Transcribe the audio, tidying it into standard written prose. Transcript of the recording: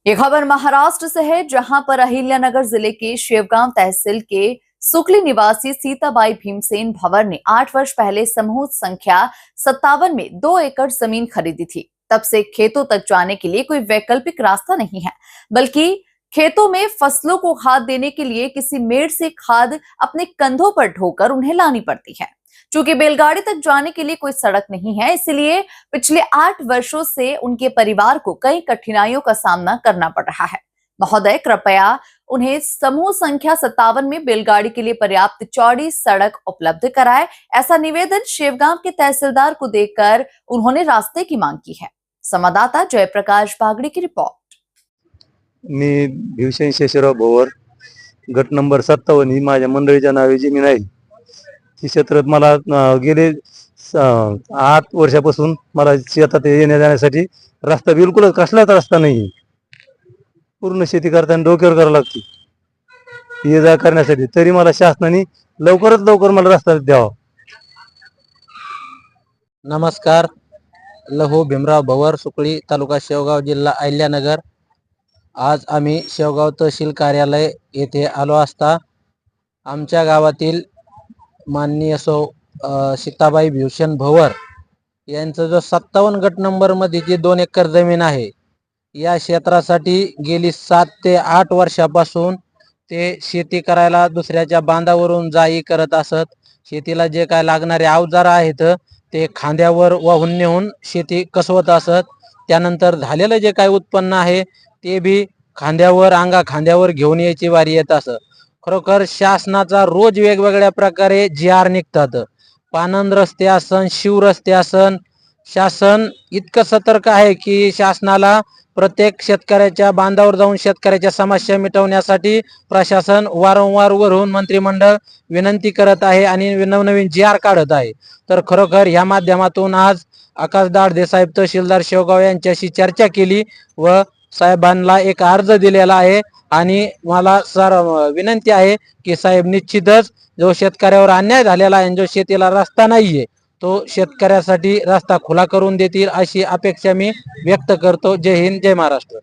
ये खबर महाराष्ट्र से है, जहां पर अहिल्यानगर जिले के शेवगांव तहसील के सुकली निवासी सीताबाई भीमसेन भंवर ने 8 वर्ष पहले समूह संख्या 57 में 2 एकड़ जमीन खरीदी थी। तब से खेतों तक जाने के लिए कोई वैकल्पिक रास्ता नहीं है, बल्कि खेतों में फसलों को खाद देने के लिए किसी मेड़ से खाद अपने कंधों पर ढोकर उन्हें लानी पड़ती है। चूंकि बैलगाड़ी तक जाने के लिए कोई सड़क नहीं है, इसलिए पिछले 8 वर्षों से उनके परिवार को कई कठिनाइयों का सामना करना पड़ रहा है। महोदय, कृपया उन्हें समूह संख्या 57 में बैलगाड़ी के लिए पर्याप्त चौड़ी सड़क उपलब्ध कराए। ऐसा निवेदन शेवगांव के तहसीलदार को देकर उन्होंने रास्ते की मांग की है। संवाददाता जयप्रकाश बागड़ी की रिपोर्ट। मी भीमसेन शेषराव भंवर, गट नंबर 57 ही माझ्या मंडळीच्या नावे जमीन आहे। ती क्षेत्रात मला गेले 8 वर्षापासून मला शेतात येण्या जाण्यासाठी रस्ता बिलकुलच कसलाच रस्ता नाही। पूर्ण शेती करताना डोक्यावर करावं लागते ये जा करण्यासाठी, तरी मला शासनाने लवकरात लवकर मला रस्ता द्यावा। नमस्कार, लहू भीमराव भंवर, सुकळी, तालुका शेवगाव, जिल्हा अहिल्यानगर। आज आम्ही शेवगाव तहसील कार्यालय येथे आलो असता आमच्या गावातील माननीय सीताबाई भीमसेन भंवर यांचं जो 57 गट नंबर मध्ये जी 2 एकर जमीन आहे, या क्षेत्रासाठी गेली 7 ते 8 वर्षापासून ते शेती करायला दुसऱ्याच्या बांधावरून जाई करत असत। शेतीला जे काय लागणारे अवजार आहेत ते खांद्यावर वाहून नेऊन शेती कसवत असत। त्यानंतर झालेलं जे काय उत्पन्न आहे ते भी खांद्यावर घेऊन यायची वारी येत असत। खरोखर शासनाचा रोज वेगवेगळ्या प्रकारे जी.आर. निघतात। पानंद रस्ते असन, शिव रस्ते असन, शासन इतकं सतर्क आहे की शासनाला प्रत्येक शेतकऱ्याच्या बांधावर जाऊन शेतकऱ्याच्या समस्या मिटवण्यासाठी प्रशासन वारंवार वरून मंत्रिमंडळ विनंती करत आहे आणि नवनवीन जी.आर. काढत आहे। तर खरोखर ह्या माध्यमातून आज आकाश दाढदे साहेब तहसीलदार शेवगाव यांच्याशी चर्चा केली व साहेबांना एक अर्ज दिलेला आहे आणि मला विनंती आहे की साहेब निश्चितच जो शेतकऱ्यावर अन्याय झालेला आहे, जो शेतीला रस्ता नाहीये, तो शेतकऱ्यासाठी रस्ता खुला करून देतील अशी अपेक्षा मी व्यक्त करतो। जय हिंद, जय महाराष्ट्र।